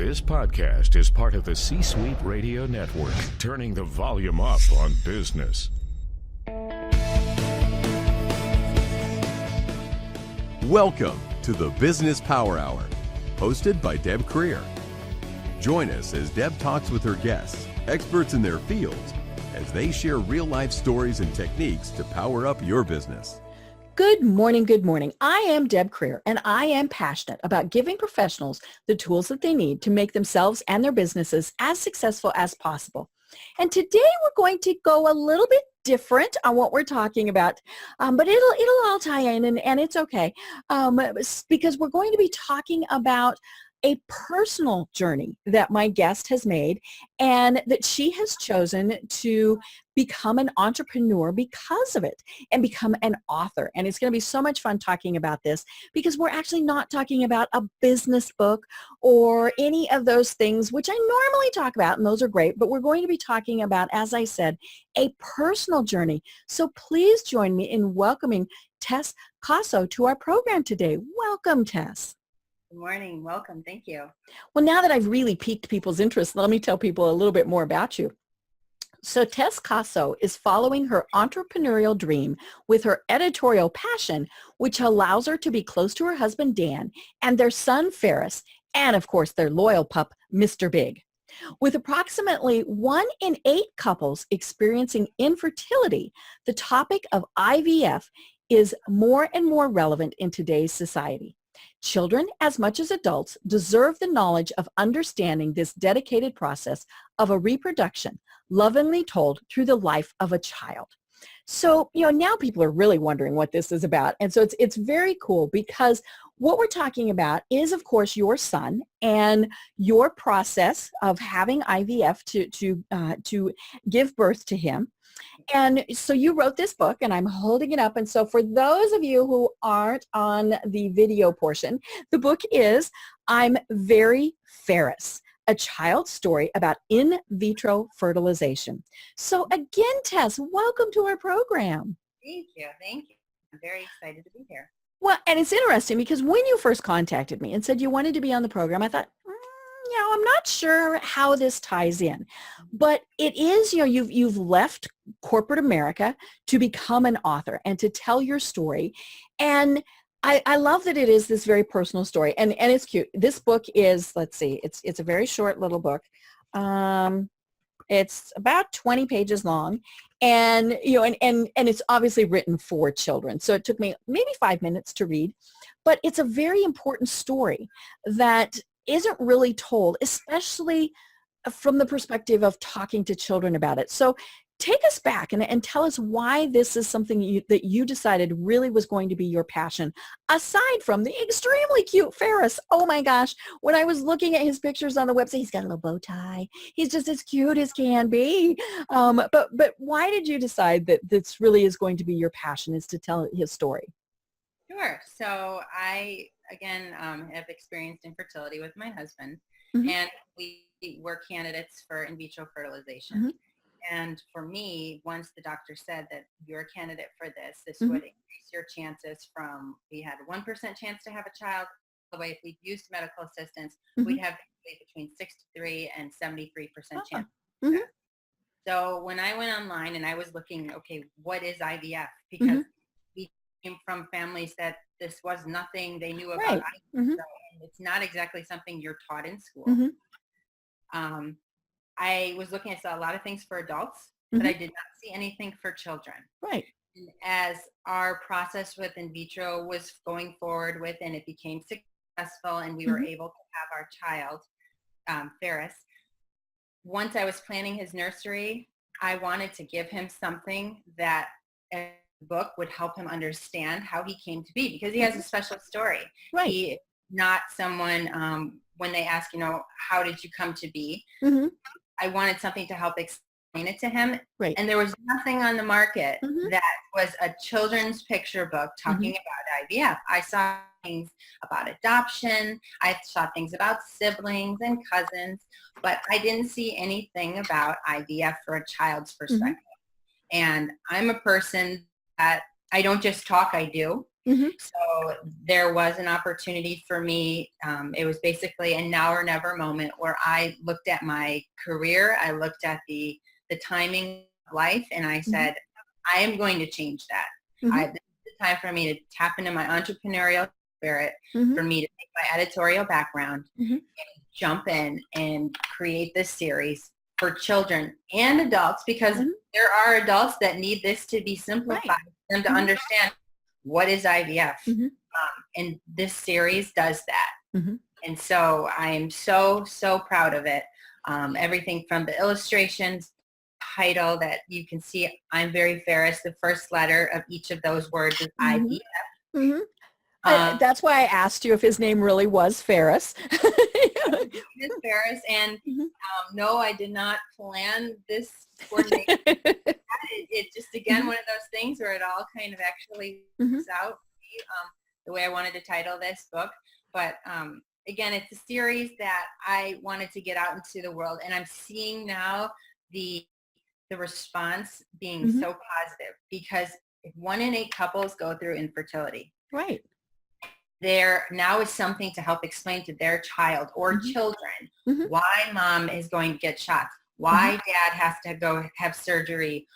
This podcast is part of the C-Suite Radio Network, turning the volume up on business. Welcome to the Business Power Hour, hosted by Deb Creer. Join us as Deb talks with her guests, experts in their fields, as they share real-life stories and techniques to power up your business. Good morning, good morning. I am Deb Creer, and I am passionate about giving professionals the tools that they need to make themselves and their businesses as successful as possible. And today we're going to go a little bit different on what we're talking about, but it'll all tie in, and it's okay, because we're going to be talking about a personal journey that my guest has made and that she has chosen to become an entrepreneur because of it and become an author. And it's going to be so much fun talking about this because we're actually not talking about a business book or any of those things, which I normally talk about, and those are great, but we're going to be talking about, as I said, a personal journey. So please join me in welcoming Tess Kossow to our program today. Welcome, Tess. Good morning. Welcome. Thank you. Well, now that I've really piqued people's interest, let me tell people a little bit more about you. So Tess Kossow is following her entrepreneurial dream with her editorial passion, which allows her to be close to her husband, Dan, and their son, Ferris, and of course, their loyal pup, Mr. Big. With approximately 1 in 8 couples experiencing infertility, the topic of IVF is more and more relevant in today's society. Children, as much as adults, deserve the knowledge of understanding this dedicated process of a reproduction, lovingly told through the life of a child. So, now people are really wondering what this is about. And so it's very cool because what we're talking about is, of course, your son and your process of having IVF to give birth to him. And so you wrote this book, and I'm holding it up. And so for those of you who aren't on the video portion, the book is I'm Very Ferris, a child's story about in vitro fertilization. So again, Tess, welcome to our program. Thank you. Thank you. I'm very excited to be here. Well, and it's interesting because when you first contacted me and said you wanted to be on the program, I thought, I'm not sure how this ties in, but it is, you've left corporate America to become an author and to tell your story. And I love that it is this very personal story, and it's cute. This book is, let's see, it's a very short little book. It's about 20 pages long, and and it's obviously written for children. So it took me maybe 5 minutes to read, but it's a very important story that isn't really told, especially from the perspective of talking to children about it. So take us back and tell us why this is something that you decided really was going to be your passion, aside from the extremely cute Ferris. Oh my gosh, when I was looking at his pictures on the website, he's got a little bow tie. He's just as cute as can be. But why did you decide that this really is going to be your passion, is to tell his story? Sure. So I, again, have experienced infertility with my husband, and we were candidates for in vitro fertilization. And for me, once the doctor said that you're a candidate for this would increase your chances from, we had a 1% chance to have a child, the way if we used medical assistance, we'd have between 63 and 73% chance. So when I went online and I was looking, okay, what is IVF? Because we came from families that this was nothing they knew about IVF. So it's not exactly something you're taught in school. I was looking at a lot of things for adults, but I did not see anything for children. Right. And as our process with in vitro was going forward with, and it became successful, and we were able to have our child, Ferris, once I was planning his nursery, I wanted to give him something that a book would help him understand how he came to be, because he has a special story. Right. He not someone, when they ask, how did you come to be? I wanted something to help explain it to him. Right. And there was nothing on the market that was a children's picture book talking about IVF. I saw things about adoption. I saw things about siblings and cousins, but I didn't see anything about IVF for a child's perspective. And I'm a person that I don't just talk, I do. So there was an opportunity for me. It was basically a now or never moment where I looked at my career. I looked at the timing of life, and I said, I am going to change that. This is the time for me to tap into my entrepreneurial spirit, for me to take my editorial background and jump in and create this series for children and adults, because there are adults that need this to be simplified for them to understand what is IVF. And this series does that. And so I am so, so proud of it. Everything from the illustrations, title that you can see, I'm Very Ferris, the first letter of each of those words is IVF. That's why I asked you if his name really was Ferris. Miss Ferris, and no, I did not plan this coordination. It just, again, one of those things where it all kind of actually works out the way I wanted to title this book. But again, it's a series that I wanted to get out into the world, and I'm seeing now the response being so positive, because 1 in 8 couples go through infertility. Right. There now is something to help explain to their child or children why mom is going to get shots, why dad has to go have surgery,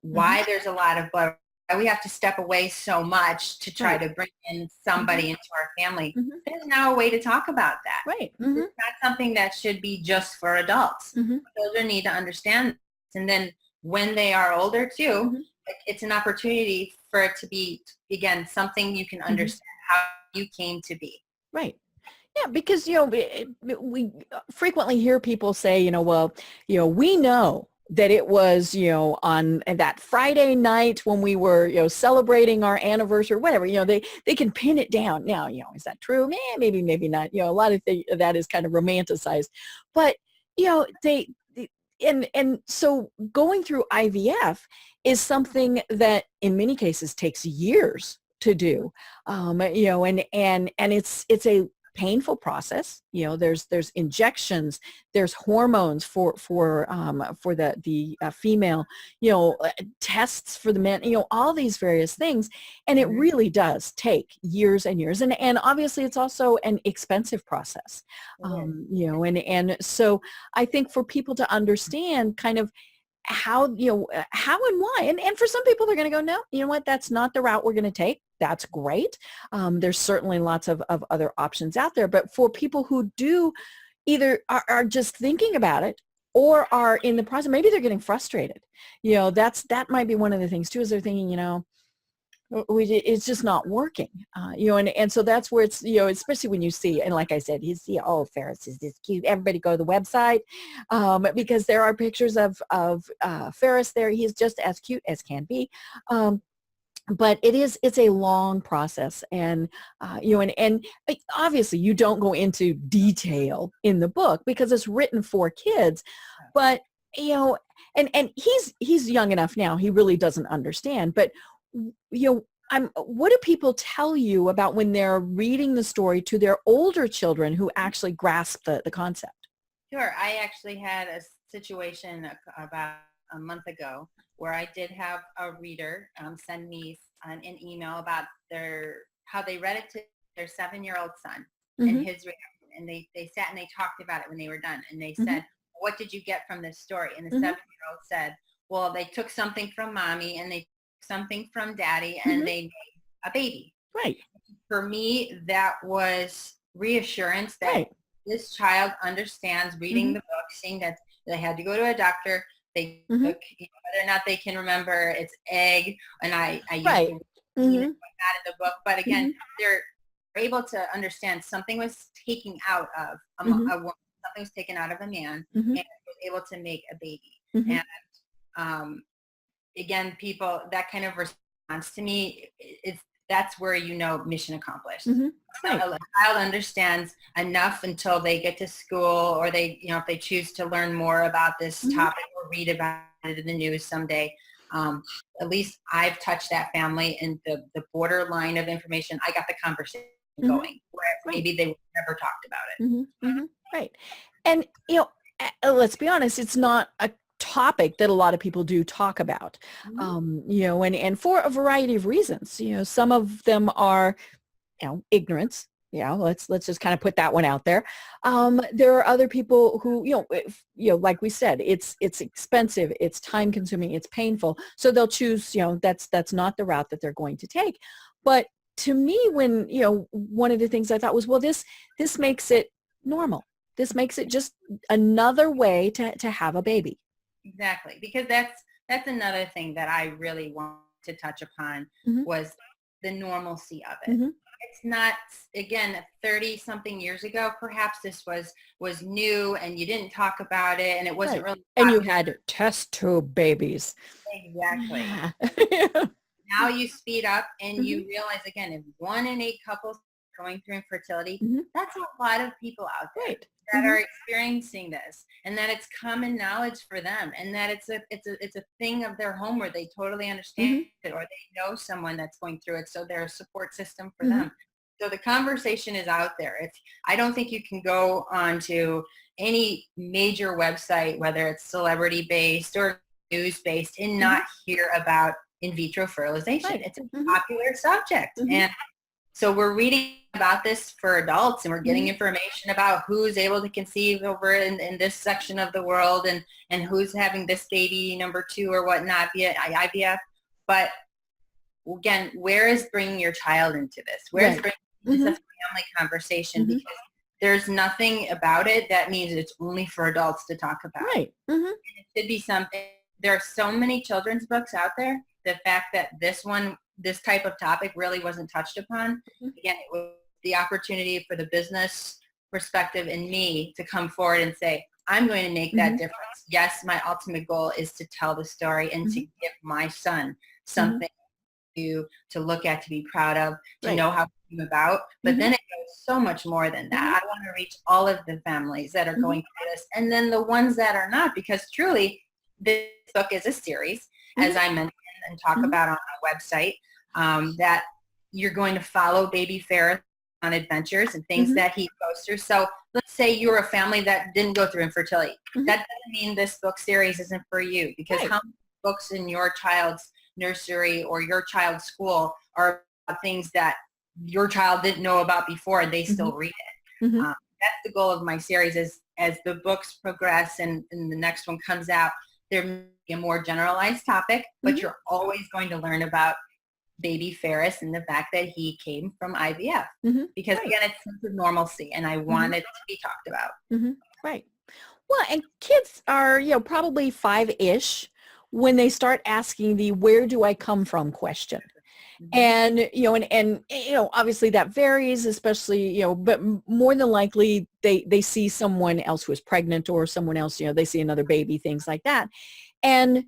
why there's a lot of blood, why we have to step away so much to try to bring in somebody into our family. There's now a way to talk about that. Right. It's not something that should be just for adults. Children need to understand this. And then when they are older too, it's an opportunity for it to be, again, something you can understand how you came to be. Right. Yeah, because, we frequently hear people say, well, we know that it was, on that Friday night when we were, celebrating our anniversary, whatever, they can pin it down. Now, is that true? Maybe not. A lot of that is kind of romanticized. But, and so going through IVF is something that in many cases takes years to do, and it's a painful process. There's injections, there's hormones for the female, tests for the men, all these various things, and it really does take years and years, and obviously it's also an expensive process, and so I think for people to understand kind of how and why, and for some people they're going to go, no, you know what, that's not the route we're going to take. That's great. There's certainly lots of other options out there, but for people who do either are just thinking about it or are in the process, maybe they're getting frustrated. That might be one of the things too, is they're thinking, it's just not working, and so that's where it's, especially when you see, and like I said, you see, oh, Ferris is this cute. Everybody go to the website, because there are pictures of Ferris there. He's just as cute as can be. But it's a long process, and and obviously you don't go into detail in the book because it's written for kids, but and he's young enough now, he really doesn't understand, but what do people tell you about when they're reading the story to their older children who actually grasp the concept? Sure. I actually had a situation about a month ago where I did have a reader send me an email about how they read it to their 7-year-old son and his reaction. And they sat and they talked about it when they were done. And they said, what did you get from this story? And the 7-year-old said, well, they took something from mommy and they took something from daddy and they made a baby. Right. For me, that was reassurance that this child understands reading the book, seeing that they had to go to a doctor. They took, whether or not they can remember, it's egg, and I used to that in the book. But again, they're able to understand something was taken out of a woman, something was taken out of a man, and was able to make a baby. And again, people, that kind of response to me, that's where mission accomplished. Right. A child understands enough until they get to school, or they, if they choose to learn more about this topic or read about it in the news someday. At least I've touched that family, and the borderline of information, I got the conversation going, where maybe they never talked about it. Right. And, let's be honest, it's not a topic that a lot of people do talk about, and for a variety of reasons. Some of them are, ignorance. Let's just kind of put that one out there. There are other people who, like we said, it's expensive, it's time consuming, it's painful. So they'll choose, that's not the route that they're going to take. But to me, when, one of the things I thought was, well, this makes it normal. This makes it just another way to have a baby. Exactly. Because that's another thing that I really want to touch upon was the normalcy of it. It's not, again, 30 something years ago, perhaps this was new and you didn't talk about it and it wasn't really. And you had test tube babies. Exactly. Yeah. Now you speed up and you realize, again, if 1 in 8 couples going through infertility, that's a lot of people out there that are experiencing this, and that it's common knowledge for them, and that it's a thing of their home where they totally understand it, or they know someone that's going through it, so they're a support system for them. So the conversation is out there. I don't think you can go onto any major website, whether it's celebrity based or news based, and not hear about in vitro fertilization. It's a popular subject. And so we're reading about this for adults, and we're getting information about who's able to conceive over in this section of the world, and who's having this baby number 2 or whatnot via IVF. But again, where is bringing your child into this? Where is bringing this a family conversation? Because there's nothing about it that means it's only for adults to talk about. Right. And it should be something. There are so many children's books out there. The fact that this type of topic really wasn't touched upon. Again, it was the opportunity for the business perspective in me to come forward and say, I'm going to make that difference. Yes, my ultimate goal is to tell the story and to give my son something to look at, to be proud of, to know how it came about. But then it goes so much more than that. I want to reach all of the families that are going through this, and then the ones that are not, because truly this book is a series, as I mentioned and talk about on my website, that you're going to follow baby Ferris on adventures and things that he goes through. So let's say you're a family that didn't go through infertility. That doesn't mean this book series isn't for you, because how many books in your child's nursery or your child's school are things that your child didn't know about before and they still read it. That's the goal of my series, is as the books progress and the next one comes out, there may be a more generalized topic, but you're always going to learn about baby Ferris and the fact that he came from IVF. Because again, it's a sense of normalcy, and I want it to be talked about. Right. Well, and kids are, probably 5-ish when they start asking the "where do I come from" question. And, and obviously that varies, especially, but more than likely they see someone else who is pregnant, or someone else, they see another baby, things like that. And,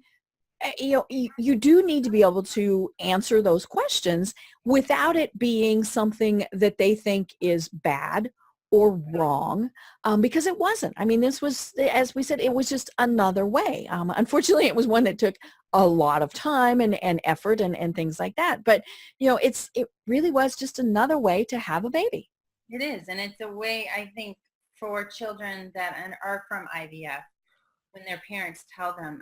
you do need to be able to answer those questions without it being something that they think is bad or wrong, because it wasn't. I mean, this was, as we said, it was just another way. Unfortunately, it was one that took a lot of time and effort and things like that. But, it really was just another way to have a baby. It is. And it's a way, I think, for children that are from IVF, when their parents tell them,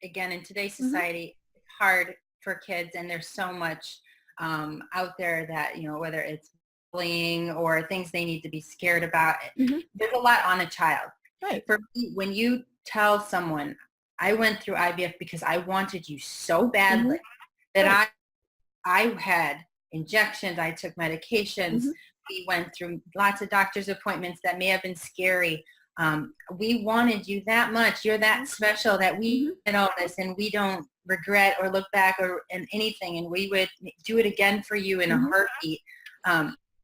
again, in today's society, it's hard for kids, and there's so much out there that, whether it's bullying or things they need to be scared about. There's a lot on a child. Right. For me, when you tell someone, I went through IVF because I wanted you so badly that I had injections, I took medications, we went through lots of doctor's appointments that may have been scary. We wanted you that much. You're that special that we did all this, and we don't regret or look back or anything, and we would do it again for you in a heartbeat.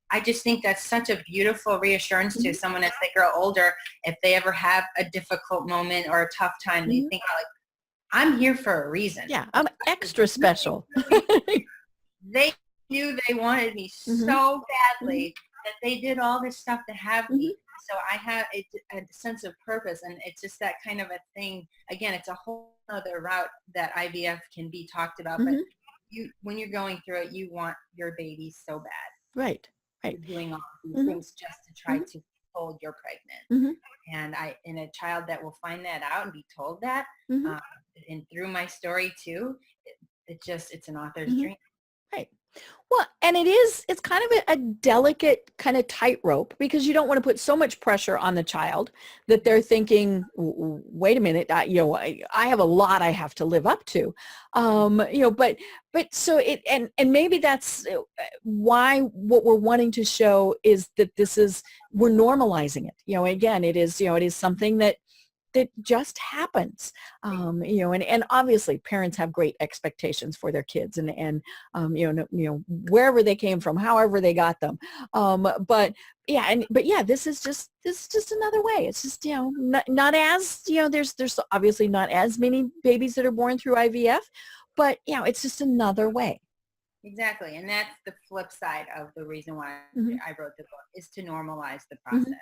I just think that's such a beautiful reassurance to someone as they grow older. If they ever have a difficult moment or a tough time, they think, I'm here for a reason. Yeah, I'm extra special. They knew they wanted me so badly that they did all this stuff to have me. So I have a sense of purpose, and it's just that kind of a thing. Again, it's a whole other route that IVF can be talked about, but when you're going through it, you want your baby so bad. Right. You're doing all these things just to try to told you're pregnant. Mm-hmm. And a child that will find that out and be told that, Mm-hmm. and through my story too, it's an author's Mm-hmm. dream. Right. Well, and it's kind of a delicate kind of tightrope, because you don't want to put so much pressure on the child that they're thinking, wait a minute, I have a lot I have to live up to. But so and maybe that's why what we're wanting to show is that we're normalizing it. Again, it is something that just happens, and obviously parents have great expectations for their kids, and wherever they came from, however they got them, but this is just another way. It's just not as there's obviously not as many babies that are born through IVF, but it's just another way. Exactly. And that's the flip side of the reason why Mm-hmm. I wrote the book, is to normalize the process. Mm-hmm.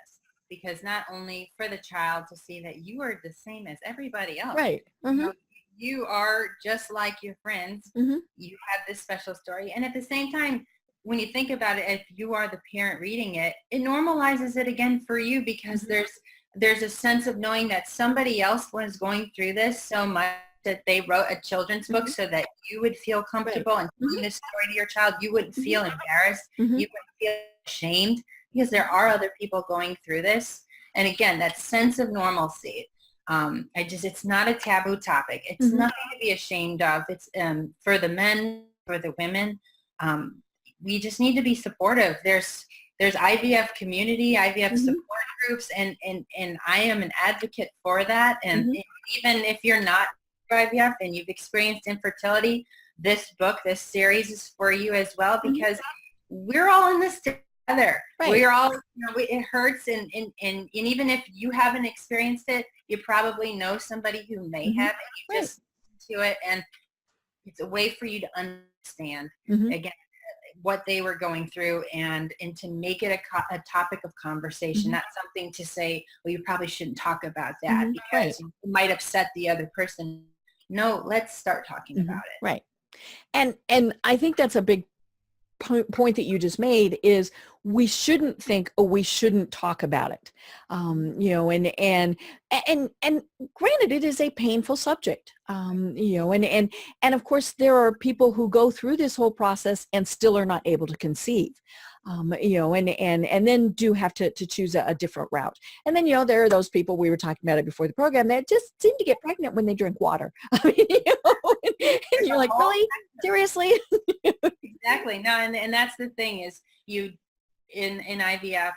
Because not only for the child to see that you are the same as everybody else. Right. Mm-hmm. You are just like your friends. Mm-hmm. You have this special story. And at the same time, when you think about it, if you are the parent reading it, it normalizes it again for you, because Mm-hmm. there's a sense of knowing that somebody else was going through this so much that they wrote a children's book, mm-hmm. so that you would feel comfortable, right. And telling this story to your child. You wouldn't feel embarrassed. Mm-hmm. You wouldn't feel ashamed, because there are other people going through this. And again, that sense of normalcy. It's not a taboo topic. It's mm-hmm. nothing to be ashamed of. It's for the men, for the women. We just need to be supportive. There's IVF community, IVF mm-hmm. support groups, and I am an advocate for that. And mm-hmm. even if you're not IVF and you've experienced infertility, this book, this series is for you as well, because mm-hmm. we're all in this together. Right. We're all, it hurts, and even if you haven't experienced it, you probably know somebody who may mm-hmm. have, and you just listen to it, and it's a way for you to understand mm-hmm. again what they were going through, and to make it a topic of conversation, mm-hmm. not something to say, well, you probably shouldn't talk about that mm-hmm. because it might upset the other person. No, let's start talking mm-hmm. about it. Right. And I think that's a big point that you just made, is we shouldn't think, we shouldn't talk about it. And granted, it is a painful subject. And of course there are people who go through this whole process and still are not able to conceive. And then do have to choose a different route. And then, there are those people, we were talking about it before the program, that just seem to get pregnant when they drink water. I mean, and you're like, really? Seriously? Exactly. No, and that's the thing, is in IVF,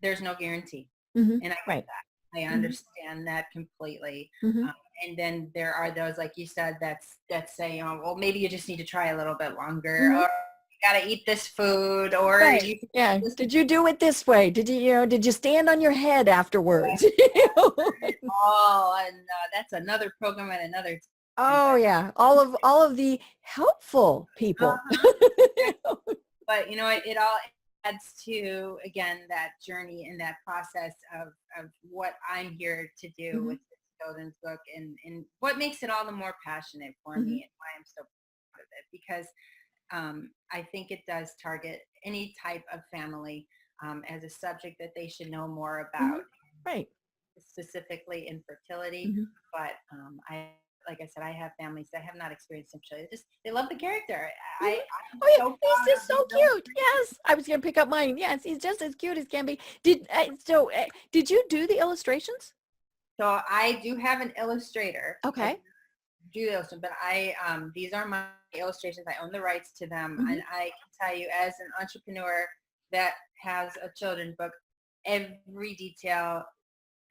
there's no guarantee. Mm-hmm. And I get that. I understand mm-hmm. that completely. Mm-hmm. And then there are those, like you said, that say, well, maybe you just need to try a little bit longer, mm-hmm. or got to eat this food, or right. Did you do it this way? Did you stand on your head afterwards? And that's another program and another. Oh yeah, all of the helpful people. But it all adds to, again, that journey and that process of what I'm here to do mm-hmm. with this children's book, and what makes it all the more passionate for mm-hmm. me, and why I'm so proud of it, because I think it does target any type of family as a subject that they should know more about. Mm-hmm. Right. Specifically infertility. Mm-hmm. But like I said, I have families that have not experienced infertility. They love the character. Mm-hmm. He's just so cute. Yes. I was going to pick up mine. Yes. He's just as cute as can be. Did you do the illustrations? So I do have an illustrator. Okay. Do those, but these are my illustrations. I own the rights to them, mm-hmm. and I can tell you, as an entrepreneur that has a children's book, every detail,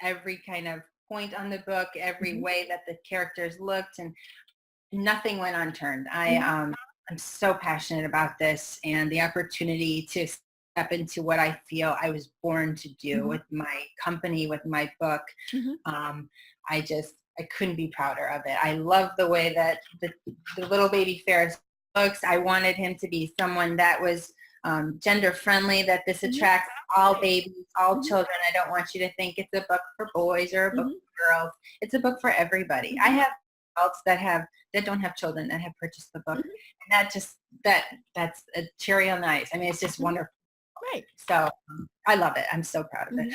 every kind of point on the book, every mm-hmm. way that the characters looked, and nothing went unturned. Mm-hmm. I'm so passionate about this, and the opportunity to step into what I feel I was born to do mm-hmm. with my company, with my book. Mm-hmm. I couldn't be prouder of it. I love the way that the little baby Ferris looks. I wanted him to be someone that was gender friendly, that this attracts all babies, all mm-hmm. children. I don't want you to think it's a book for boys or a book mm-hmm. for girls. It's a book for everybody. Mm-hmm. I have adults that don't have children that have purchased the book. Mm-hmm. And that's a cherry on the ice. I mean, it's just mm-hmm. wonderful. Right. So I love it. I'm so proud of it.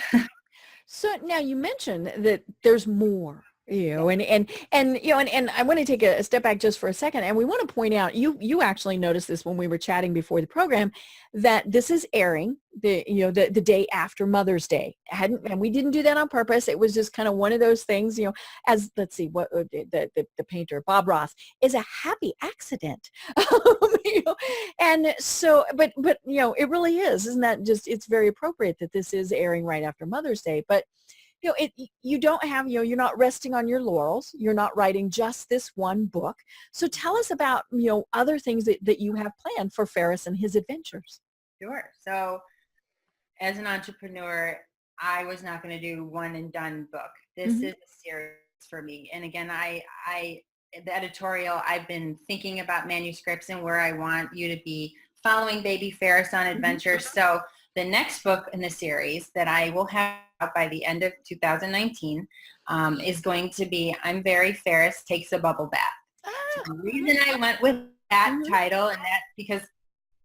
So now you mentioned that there's more, and I want to take a step back just for a second, and we want to point out, you actually noticed this when we were chatting before the program, that this is airing the day after Mother's Day. And we didn't do that on purpose. It was just kind of one of those things, as let's see, what the painter Bob Ross is a happy accident. And so, but it really is, isn't that just, it's very appropriate that this is airing right after Mother's Day. But you don't have, you're not resting on your laurels. You're not writing just this one book. So tell us about, other things that you have planned for Ferris and his adventures. Sure. So as an entrepreneur, I was not going to do one and done book. This is a series for me. And again, the editorial, I've been thinking about manuscripts and where I want you to be following baby Ferris on adventures. So the next book in the series that I will have out by the end of 2019 is going to be I'm Very Ferris Takes a Bubble Bath. So the reason I went with that title, and that because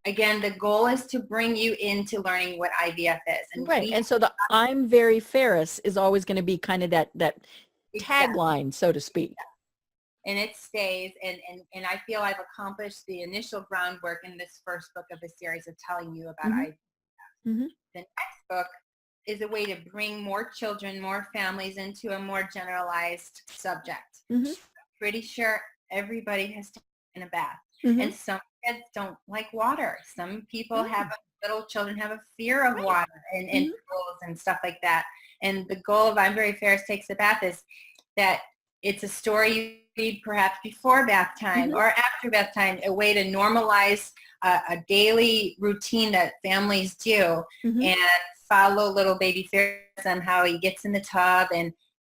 again, the goal is to bring you into learning what IVF is. And right. And so the I'm Very Ferris is always going to be kind of that tagline, so to speak. And it stays, and I feel I've accomplished the initial groundwork in this first book of the series of telling you about IVF. The next book is a way to bring more children, more families into a more generalized subject. Pretty sure everybody has taken a bath. And some kids don't like water. Some people little children have a fear of water and pools and stuff like that. And the goal of I'm Very Ferris Takes a Bath is that it's a story you read perhaps before bath time or after bath time, a way to normalize a daily routine that families do and follow little baby Ferris on how he gets in the tub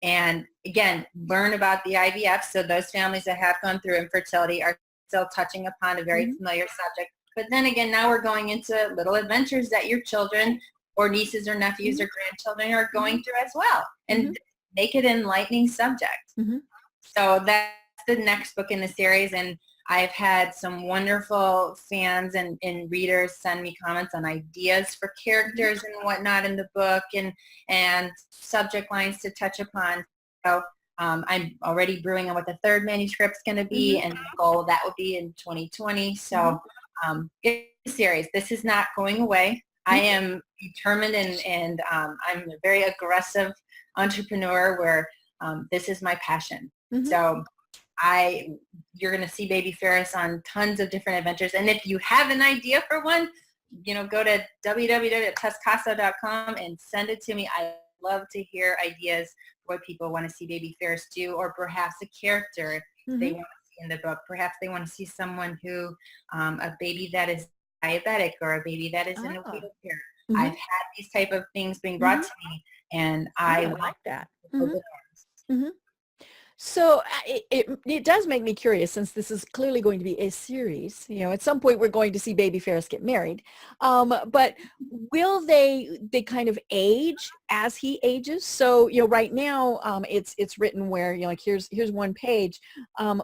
and again, learn about the IVF. So those families that have gone through infertility are still touching upon a very familiar subject. But then again, now we're going into little adventures that your children or nieces or nephews or grandchildren are going through as well. And make it an enlightening subject. So that's the next book in the series. And I've had some wonderful fans and readers send me comments on ideas for characters and whatnot in the book and subject lines to touch upon. So I'm already brewing on what the third manuscript's going to be, and the goal that will be in 2020. So it's a series. This is not going away. I am determined and I'm a very aggressive entrepreneur where this is my passion. So you're going to see baby Ferris on tons of different adventures. And if you have an idea for one, go to www.tesskossow.com and send it to me. I love to hear ideas, what people want to see baby Ferris do, or perhaps a character they want to see in the book. Perhaps they want to see someone who, a baby that is diabetic or a baby that is in a wheelchair. I've had these type of things being brought to me, and I like that. So it does make me curious, since this is clearly going to be a series. At some point we're going to see baby Ferris get married, but will they kind of age as he ages? So right now it's written where like here's one page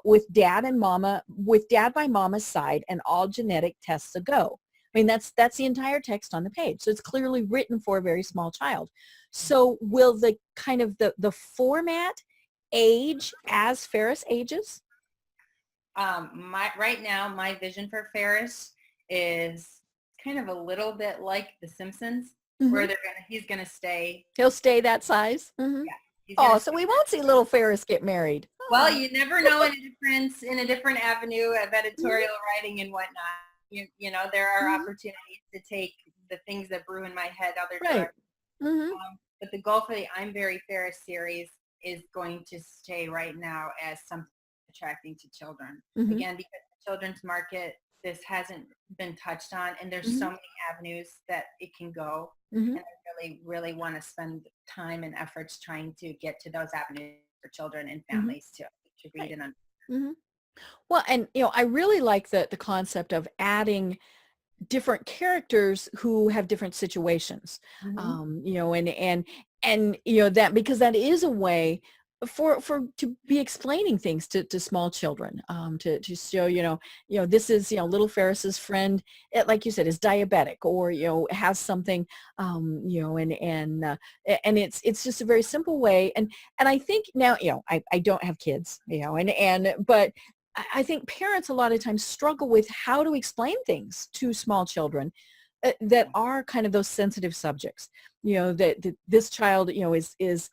with dad by mama's side and all genetic tests a go. I mean, that's the entire text on the page. So it's clearly written for a very small child. So will the kind of the format age as Ferris ages? Right now, my vision for Ferris is kind of a little bit like The Simpsons, where he's gonna stay. He'll stay that size. Yeah. So we won't see little Ferris get married. Well, you never know in a different avenue of editorial writing and whatnot. There are opportunities to take the things that brew in my head other directions. But the goal for the I'm Very Ferris series is going to stay right now as something attracting to children. Again, because the children's market, this hasn't been touched on, and there's so many avenues that it can go. And I really want to spend time and efforts trying to get to those avenues for children and families to read and understand. Well, and I really like the concept of adding different characters who have different situations, and that, because that is a way to be explaining things to small children, to show, this is, little Ferris's friend, like you said, is diabetic, or, has something, and it's just a very simple way. And I think now, I don't have kids, but I think parents a lot of times struggle with how to explain things to small children that are kind of those sensitive subjects, that this child, is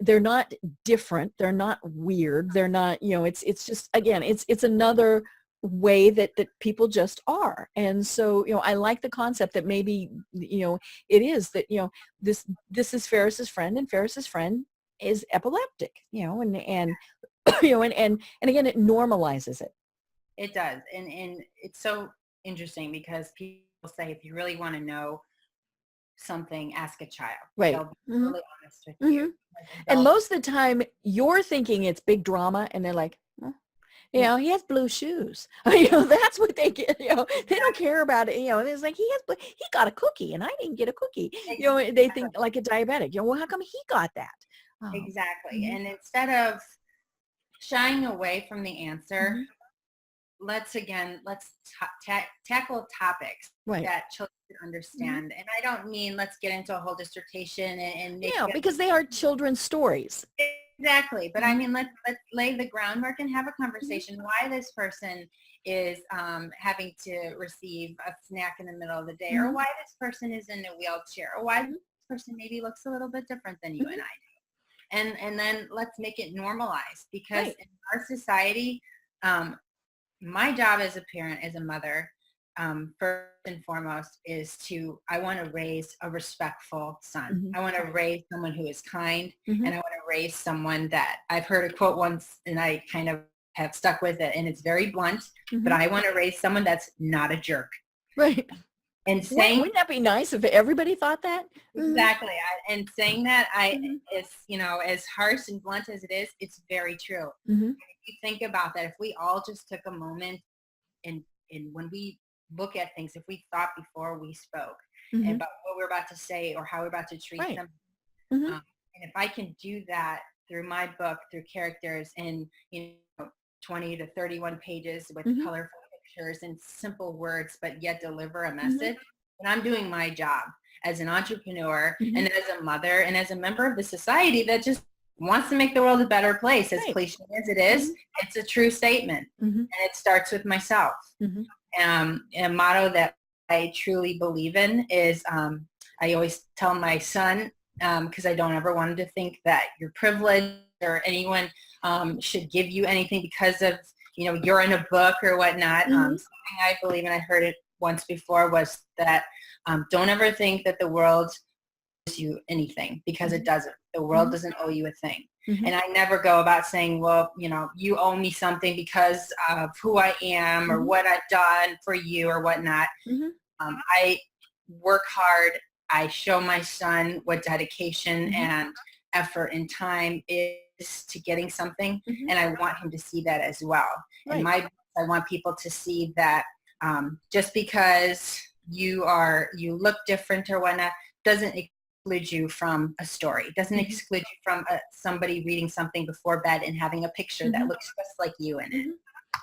they're not different, they're not weird, they're not, it's just, again, it's another way that people just are. And so, I like the concept that maybe, it is that, this is Ferris's friend, and Ferris's friend is epileptic, and and again, it normalizes it. It does. And it's so interesting because people say, if you really want to know something, ask a child. Right. They'll be really honest with you. And most of the time you're thinking it's big drama, and they're like, he has blue shoes. That's what they get. They don't care about it. It's like he got a cookie and I didn't get a cookie. Exactly. They think like a diabetic. Well, how come he got that? Exactly. And instead of shying away from the answer, let's tackle topics that children understand. And I don't mean let's get into a whole dissertation and because they are children's stories. Exactly. But I mean, let's lay the groundwork and have a conversation why this person is having to receive a snack in the middle of the day, or why this person is in a wheelchair, or why this person maybe looks a little bit different than you and I do. And then let's make it normalized, because in our society, my job as a parent, as a mother, first and foremost, is I want to raise a respectful son. I want to raise someone who is kind, and I want to raise someone that, I've heard a quote once and I kind of have stuck with it, and it's very blunt, but I want to raise someone that's not a jerk. Right. And saying, wouldn't that be nice if everybody thought that? Exactly. And saying that, is, as harsh and blunt as it is, it's very true. If you think about that, if we all just took a moment and when we look at things, if we thought before we spoke about what we're about to say or how we're about to treat them, and if I can do that through my book, through characters in 20 to 31 pages with colorful pictures and simple words, but yet deliver a message, and I'm doing my job as an entrepreneur and as a mother and as a member of the society that just wants to make the world a better place. As cliche as it is, it's a true statement, and it starts with myself. And a motto that I truly believe in is, I always tell my son, because I don't ever want him to think that you're privileged or anyone should give you anything because of, you're in a book or whatnot. Something I believe, and I heard it once before, was that don't ever think that the world owes you anything, because it doesn't. The world doesn't owe you a thing. And I never go about saying, well, you owe me something because of who I am or what I've done for you or whatnot. I work hard. I show my son what dedication and effort and time is to getting something. And I want him to see that as well. And I want people to see that just because you look different or whatnot doesn't exclude you from a story. It doesn't exclude you from somebody reading something before bed and having a picture that looks just like you in it.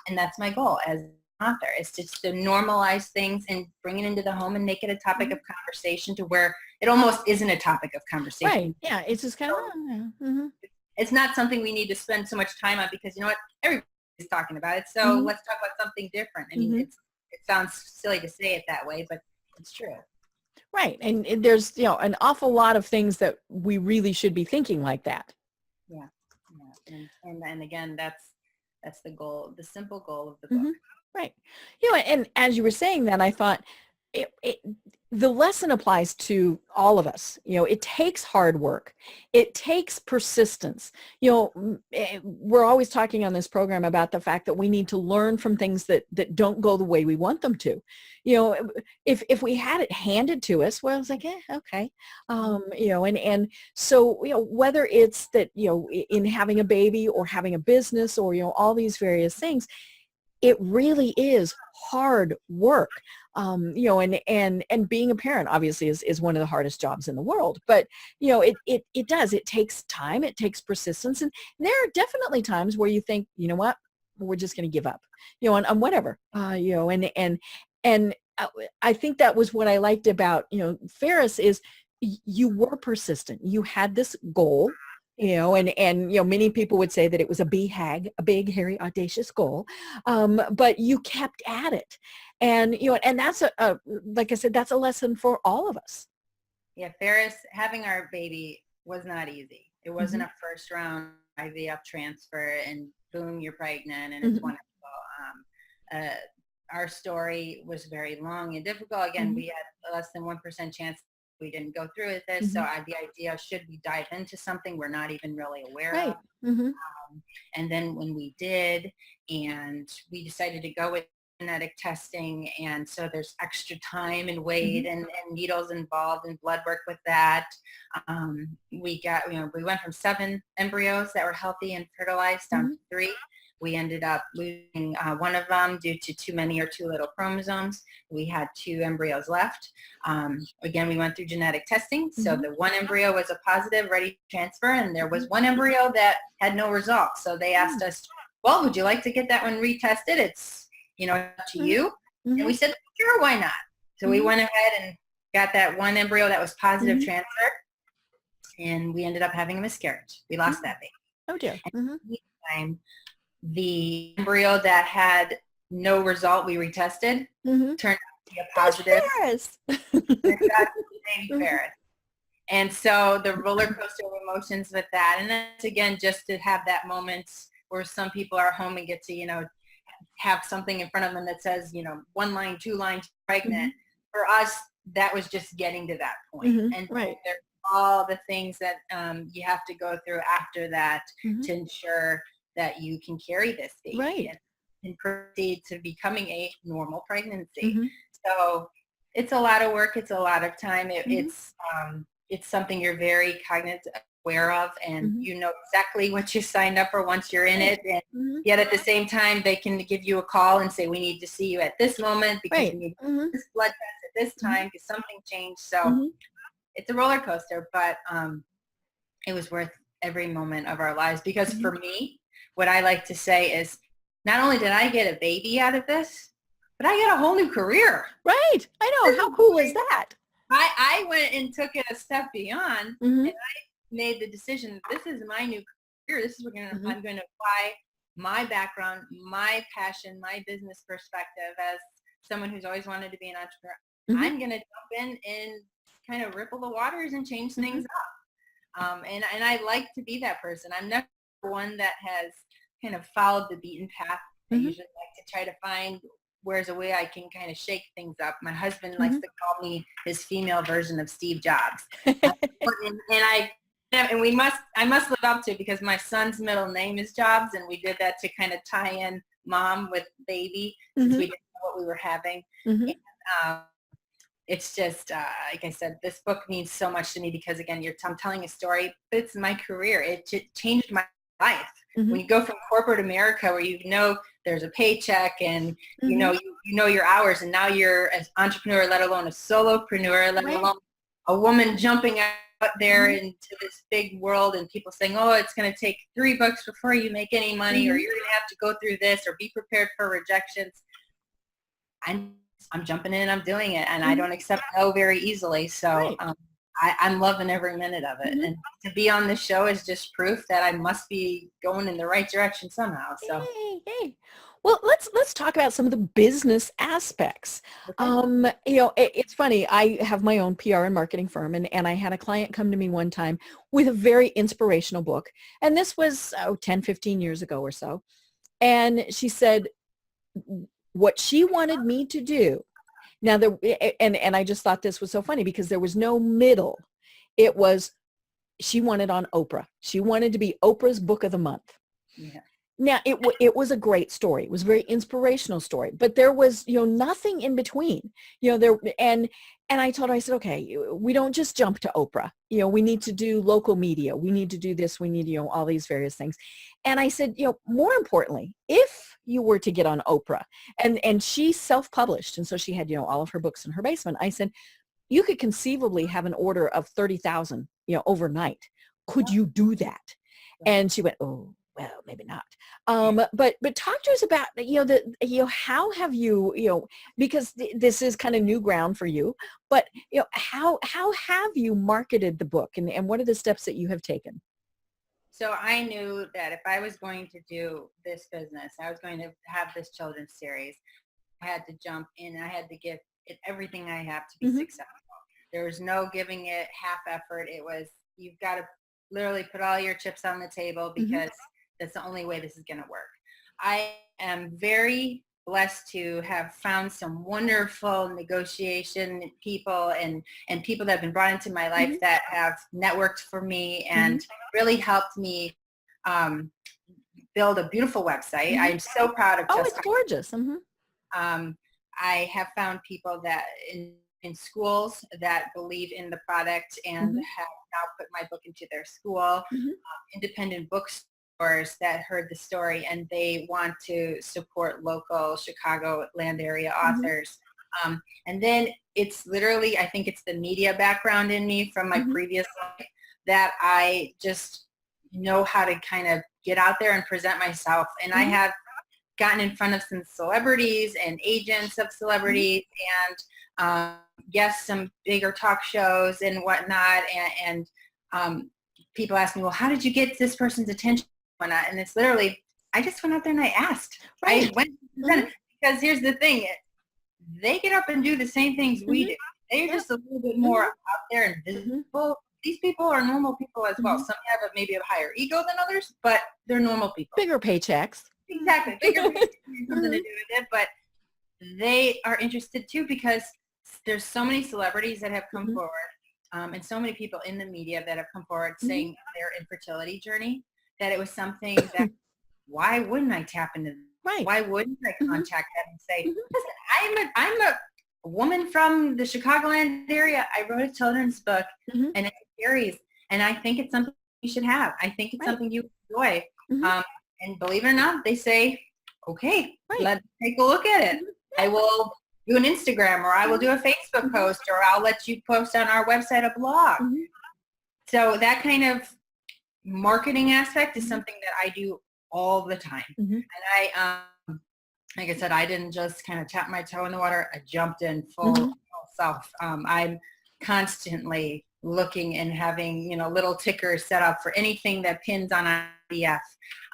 And that's my goal as an author, is just to normalize things and bring it into the home and make it a topic of conversation, to where it almost isn't a topic of conversation. Right. Yeah. It's just kind of, it's not something we need to spend so much time on, because everybody's talking about it. So let's talk about something different. I mean, it sounds silly to say it that way, but it's true. Right. And there's, an awful lot of things that we really should be thinking like that. Yeah. And again, that's the goal, the simple goal of the book. Right. And as you were saying that, I thought the lesson applies to all of us. It takes hard work. It takes persistence. We're always talking on this program about the fact that we need to learn from things that don't go the way we want them to. If we had it handed to us, well, it's like, okay. And so, whether it's that, in having a baby or having a business or, all these various things, it really is hard work. And being a parent obviously is one of the hardest jobs in the world, but it takes time, it takes persistence. And there are definitely times where you think, you know what, we're just going to give up, on whatever, and I think that was what I liked about, Ferris is you were persistent. You had this goal, and many people would say that it was a BHAG, a big, hairy, audacious goal. But you kept at it. And, and that's like I said, that's a lesson for all of us. Yeah. Ferris, having our baby was not easy. It wasn't a first round IVF transfer and boom, you're pregnant and it's wonderful. Our story was very long and difficult. Again, we had less than 1% chance we didn't go through with this. So the idea, should we dive into something we're not even really aware of? And then when we did, and we decided to go with genetic testing, and so there's extra time and weight and needles involved and blood work with that. We went from 7 embryos that were healthy and fertilized down to 3. We ended up losing one of them due to too many or too little chromosomes. We had 2 embryos left. Again, we went through genetic testing. So the one embryo was a positive, ready to transfer, and there was one embryo that had no results. So they asked us, well, would you like to get that one retested? It's, up to you. And we said, sure, why not? So we went ahead and got that one embryo that was positive transfer, and we ended up having a miscarriage. We lost that baby. Oh, dear. And the embryo that had no result we retested turned out to be a positive. Baby Ferris. And so the roller coaster of emotions with that. And then again, just to have that moment where some people are home and get to, have something in front of them that says, 1 line, 2 lines, pregnant. For us, that was just getting to that point. And there's all the things that you have to go through after that to ensure that you can carry this baby and proceed to becoming a normal pregnancy. So it's a lot of work. It's a lot of time. It's something you're very cognizant, aware of, and you know exactly what you signed up for once you're in it. And yet at the same time, they can give you a call and say, we need to see you at this moment because you need this blood test at this time because something changed. So it's a roller coaster, but it was worth every moment of our lives because for me, what I like to say is not only did I get a baby out of this, but I got a whole new career. Right. I know. How cool is that? I went and took it a step beyond and I made the decision, this is my new career. This is what I'm going to apply my background, my passion, my business perspective as someone who's always wanted to be an entrepreneur. I'm going to jump in and kind of ripple the waters and change things up. And I like to be that person. I'm never one that has kind of followed the beaten path. I usually like to try to find where's a way I can kind of shake things up. My husband likes to call me his female version of Steve Jobs. I must live up to it because my son's middle name is Jobs, and we did that to kind of tie in mom with baby since we didn't know what we were having. And, it's just, like I said, this book means so much to me because, again, I'm telling a story, but it's my career. It changed my life. When you go from corporate America where there's a paycheck and you know your hours, and now you're an entrepreneur, let alone a solopreneur, let alone a woman jumping out there into this big world and people saying, oh, it's going to take $3 before you make any money or you're going to have to go through this or be prepared for rejections. I'm jumping in and I'm doing it, and I don't accept no very easily. So I'm loving every minute of it. And to be on this show is just proof that I must be going in the right direction somehow. So, hey. Well, let's talk about some of the business aspects. It's funny. I have my own PR and marketing firm, and I had a client come to me one time with a very inspirational book. And this was 10, 15 years ago or so. And she said what she wanted me to do. Now, and I just thought this was so funny because there was no middle. It was, she wanted on Oprah. She wanted to be Oprah's book of the month. Yeah. Now, it was a great story. It was a very inspirational story, but there was, nothing in between, and I told her, I said, okay, we don't just jump to Oprah. We need to do local media. We need to do this. We need, all these various things. And I said, more importantly, if you were to get on Oprah, and she self-published, and so she had, all of her books in her basement. I said, you could conceivably have an order of 30,000, overnight. Could you do that? And she went, oh, well, maybe not. But talk to us about, how have you, because this is kind of new ground for you, but, how have you marketed the book, and what are the steps that you have taken? So I knew that if I was going to do this business, I was going to have this children's series, I had to jump in. I had to give it everything I have to be successful. There was no giving it half effort. It was, you've got to literally put all your chips on the table, because that's the only way this is going to work. I am very blessed to have found some wonderful negotiation people and people that have been brought into my life that have networked for me and really helped me build a beautiful website. I'm so proud of It's gorgeous. I have found people that in schools that believe in the product and have now put my book into their school, independent bookstores that heard the story and they want to support local Chicago land area authors. And then it's literally, I think it's the media background in me from my previous life that I just know how to kind of get out there and present myself. And I have gotten in front of some celebrities and agents of celebrities and yes, some bigger talk shows and whatnot. And people ask me, well, how did you get this person's attention? And it's literally, I just went out there and I asked. I went because here's the thing. They get up and do the same things we do. They're just a little bit more out there and visible. These people are normal people as well. Some have maybe a higher ego than others, but they're normal people. Bigger paychecks. Exactly. Bigger paychecks something to do with it, but they are interested too because there's so many celebrities that have come forward and so many people in the media that have come forward saying their infertility journey, that it was something that why wouldn't I tap into this? Why wouldn't I contact them and say, listen, I'm a woman from the Chicagoland area. I wrote a children's book and it's a series, and I think it's something you should have. I think it's something you enjoy. And believe it or not, they say, okay, let's take a look at it. I will do an Instagram, or I will do a Facebook post, or I'll let you post on our website a blog. So that kind of marketing aspect is something that I do all the time. And I, like I said, I didn't just kind of tap my toe in the water. I jumped in full self. I'm constantly looking and having, little tickers set up for anything that pins on IVF.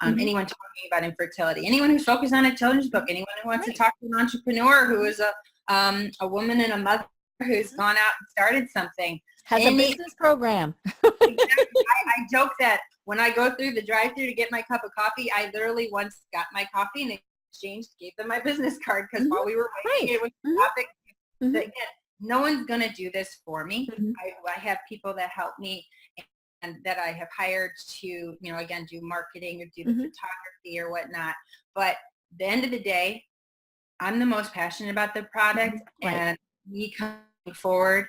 Anyone talking about infertility, anyone who's focused on a children's book, anyone who wants to talk to an entrepreneur who is a woman and a mother who's gone out and started something. Has a business program. Exactly. I joke that when I go through the drive-thru to get my cup of coffee, I literally once got my coffee and exchanged, gave them my business card because while we were waiting, it was a topic that, again, no one's going to do this for me. I have people that help me and that I have hired to, again, do marketing or do the photography or whatnot. But at the end of the day, I'm the most passionate about the product and me coming forward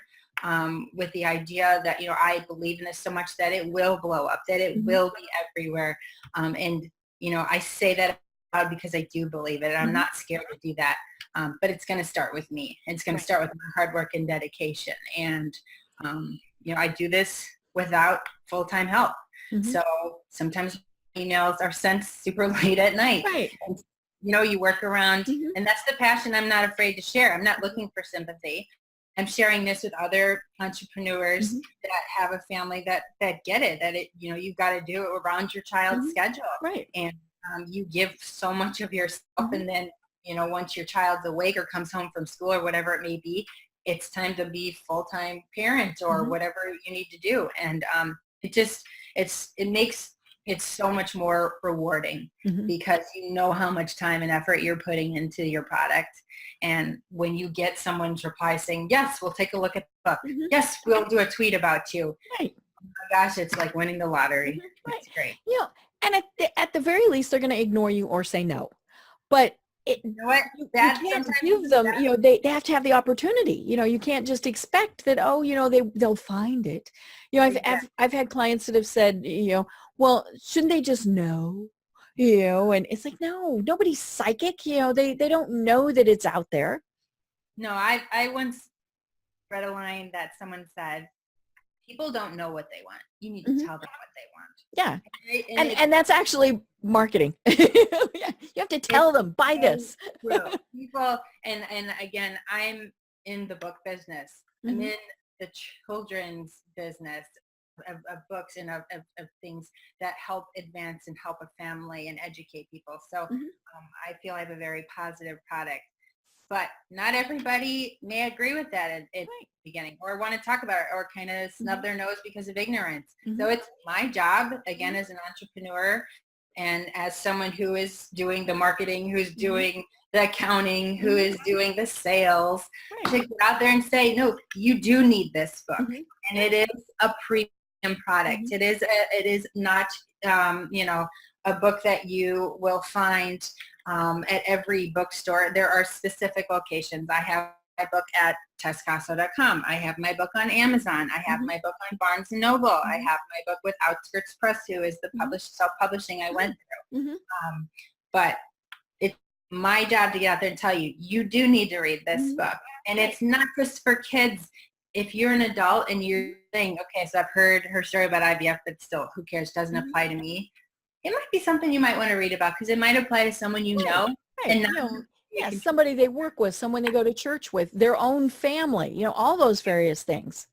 with the idea that, I believe in this so much that it will blow up, that it will be everywhere. And, I say that out because I do believe it. And I'm not scared to do that. But it's going to start with me. It's going to start with my hard work and dedication. And, I do this without full-time help. So sometimes emails are sent super late at night. And, you work around, and that's the passion I'm not afraid to share. I'm not looking for sympathy. I'm sharing this with other entrepreneurs that have a family that get it, that it, you've got to do it around your child's schedule. And you give so much of yourself, and then, once your child's awake or comes home from school or whatever it may be, it's time to be full-time parent or whatever you need to do. And it makes it so much more rewarding because how much time and effort you're putting into your product. And when you get someone's reply saying, yes, we'll take a look at the book. Yes, we'll do a tweet about you. Oh my gosh, it's like winning the lottery. It's great. And at the very least, they're going to ignore you or say no. But you can't give them, they have to have the opportunity. You can't just expect that, they'll find it. I've had clients that have said, well, shouldn't they just know? And it's like, no, nobody's psychic. They don't know that it's out there. No, I once read a line that someone said, people don't know what they want. You need to tell them what they want. Yeah. And And that's actually marketing. Yeah. You have to tell them, buy this. People, and again, I'm in the book business. I'm in the children's business of books and of things that help advance and help a family and educate people. So I feel I have a very positive product. But not everybody may agree with that at the beginning, or want to talk about it, or kind of snub their nose because of ignorance. So it's my job, again, as an entrepreneur and as someone who is doing the marketing, who's doing the accounting, who is doing the sales, to get out there and say, no, you do need this book. And it is a premium product. It is not, a book that you will find at every bookstore. There are specific locations. I have my book at tesskossow.com. I have my book on Amazon. I have my book on Barnes & Noble. I have my book with Outskirts Press, who is the self-publishing I went through. But it's my job to get out there and tell you, you do need to read this book. And it's not just for kids. If you're an adult and you're saying, okay, so I've heard her story about IVF, but still, who cares? Doesn't apply to me. It might be something you might want to read about, because it might apply to someone you know. And not somebody they work with, someone they go to church with, their own family, all those various things.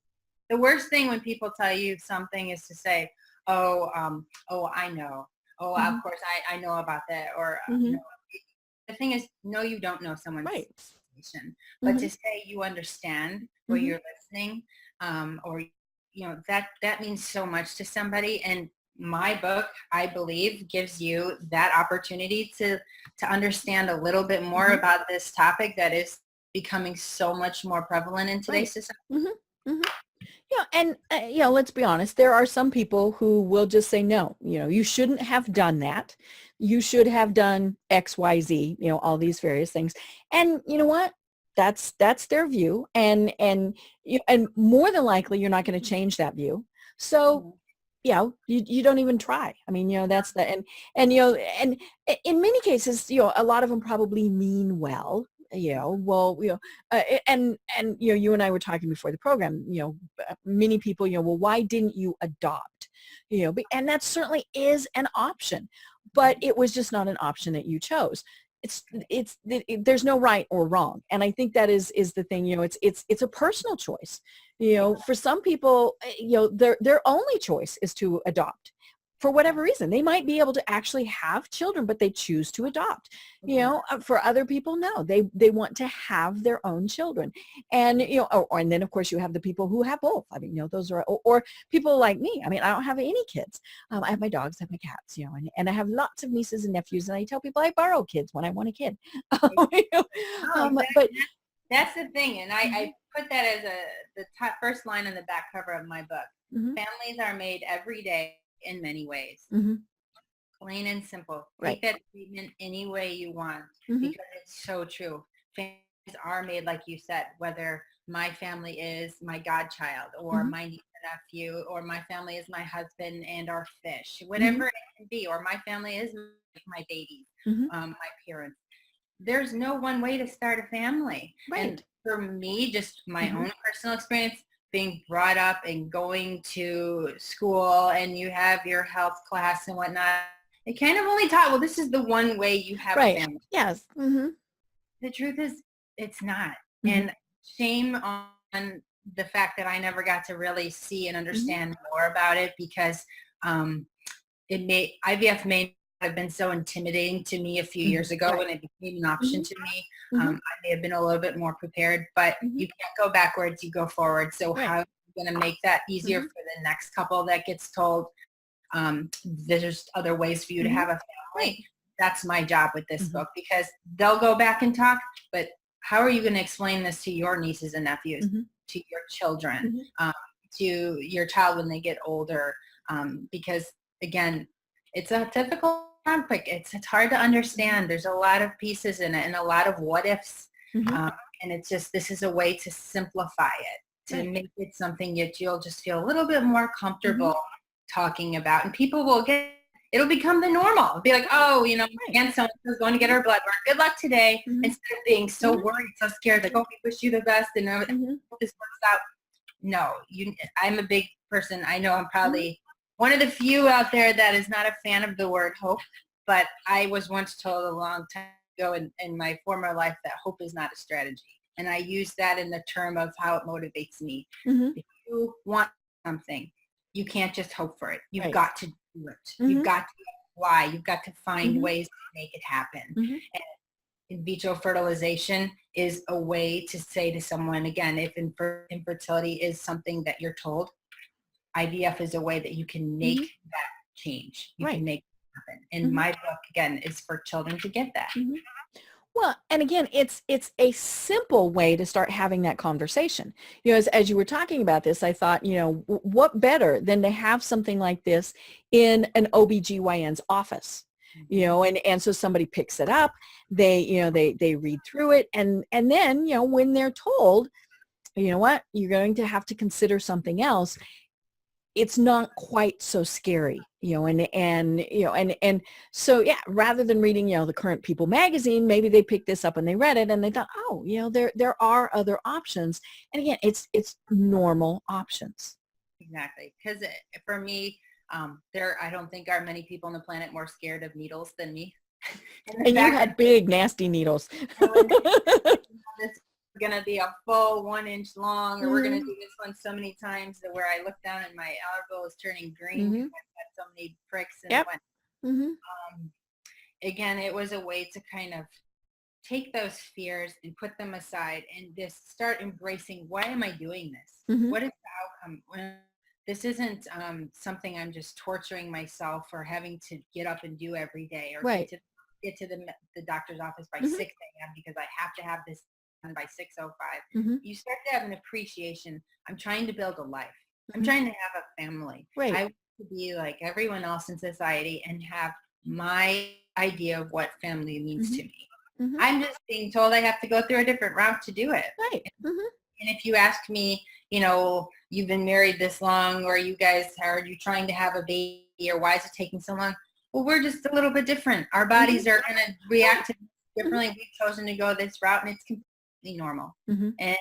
The worst thing when people tell you something is to say, oh, I know. Oh, of course, I know about that. Or no. The thing is, no, you don't know someone's situation. But to say you understand what you're listening, or, that means so much to somebody. And my book, I believe, gives you that opportunity to understand a little bit more about this topic that is becoming so much more prevalent in today's society. And let's be honest, there are some people who will just say, no, you shouldn't have done that. You should have done X, Y, Z, all these various things. And you know what? That's their view. And more than likely, you're not going to change that view. So you don't even try. I mean, that's the, and in many cases, a lot of them probably mean well, you and I were talking before the program, many people, well, why didn't you adopt, and that certainly is an option, but it was just not an option that you chose. There's no right or wrong. And I think that is the thing, it's a personal choice. For some people, their only choice is to adopt for whatever reason. They might be able to actually have children, but they choose to adopt. For other people, no, they want to have their own children. And, and then of course you have the people who have both. I mean, those are, or people like me. I mean, I don't have any kids. I have my dogs, I have my cats, and I have lots of nieces and nephews, and I tell people I borrow kids when I want a kid. But that's the thing. And I put that as the top first line on the back cover of my book. Families are made every day in many ways. Plain and simple. Take that treatment any way you want, because it's so true. Families are made, like you said, whether my family is my godchild, or my niece and nephew, or my family is my husband and our fish, whatever it can be, or my family is my babies, my parents. There's no one way to start a family. And for me, just my own personal experience, being brought up and going to school, and you have your health class and whatnot, it kind of only taught, well, this is the one way you have a family. Yes. The truth is, it's not. And shame on the fact that I never got to really see and understand more about it, because IVF may have been so intimidating to me a few years ago when it became an option to me. I may have been a little bit more prepared, but you can't go backwards, you go forward. So how are you going to make that easier for the next couple that gets told there's other ways for you to have a family? That's my job with this book, because they'll go back and talk, but how are you going to explain this to your nieces and nephews, to your children, to your child when they get older? Because again, it's a difficult topic. It's hard to understand. There's a lot of pieces in it and a lot of what ifs. And it's just, this is a way to simplify it, to make it something that you'll just feel a little bit more comfortable talking about. And people will get, it'll become the normal. It'll be like, oh, you know, again, someone's going to get her blood work. Good luck today. Instead of being so worried, so scared, like, oh, we wish you the best and everything. This works out. No, I'm a big person. I know I'm probably one of the few out there that is not a fan of the word hope, but I was once told a long time ago in my former life that hope is not a strategy. And I use that in the term of how it motivates me. If you want something, you can't just hope for it. You've got to do it. You've got to apply. You've got to find ways to make it happen. And in vitro fertilization is a way to say to someone, again, if infertility is something that you're told, IVF is a way that you can make that change. You can make it happen. And my book, again, is for children to get that. Well, and again, it's a simple way to start having that conversation. You know, as you were talking about this, I thought, you know, what better than to have something like this in an OBGYN's office, you know, and so somebody picks it up, they read through it, and then, you know, when they're told, you know what, you're going to have to consider something else, it's not quite so scary, you know, and so, yeah, rather than reading, you know, the Current People magazine, maybe they picked this up and they read it and they thought, oh, you know, there are other options. And again, it's normal options. Exactly. Because for me, I don't think are many people on the planet more scared of needles than me. And you had big, nasty needles. This is going to be a full 1 inch long, or we're going to do this one so many times that where I look down and my elbow is turning green because I've had so many pricks. And again, it was a way to kind of take those fears and put them aside and just start embracing, why am I doing this? What is the outcome? This isn't something I'm just torturing myself or having to get up and do every day, or get to the doctor's office by 6 a.m. because I have to have this done by 6:05. You start to have an appreciation. I'm trying to build a life. I'm trying to have a family. I want to be like everyone else in society and have my idea of what family means to me. I'm just being told I have to go through a different route to do it. And if you ask me, you know, you've been married this long, or you guys are you trying to have a baby, or why is it taking so long? Well, we're just a little bit different. Our bodies are going to react to differently. We've chosen to go this route, and it's completely normal. And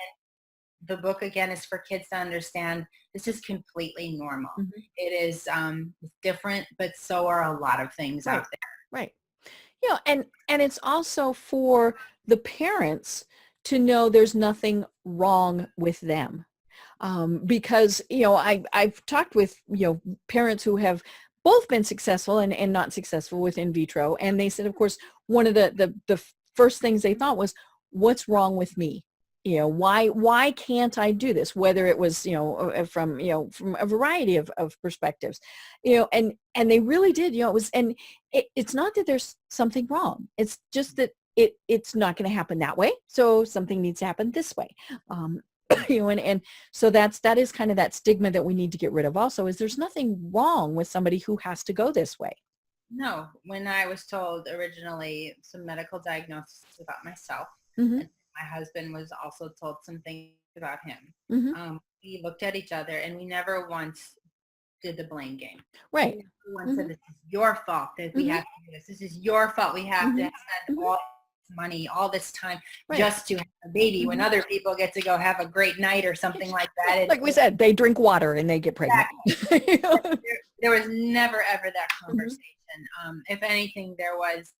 the book, again, is for kids to understand this is completely normal. It is different, but so are a lot of things out there. You know, and it's also for the parents to know there's nothing wrong with them. Because, you know, I've talked with, you know, parents who have both been successful and not successful with in vitro. And they said, of course, one of the first things they thought was, what's wrong with me? You know, why can't I do this? Whether it was, you know, from a variety of perspectives, you know, and they really did, you know, it was, and it's not that there's something wrong. It's just that it's not going to happen that way. So something needs to happen this way. You know, and so that is kind of that stigma that we need to get rid of also, is there's nothing wrong with somebody who has to go this way. No, when I was told originally some medical diagnosis about myself, and my husband was also told some things about him. We looked at each other and we never once did the blame game. We never once said, this is your fault that we have to do this. This is your fault. We have to spend all this money, all this time just to have a baby when other people get to go have a great night or something like that. Like we said, they drink water and they get pregnant. There was never, ever that conversation. If anything, there was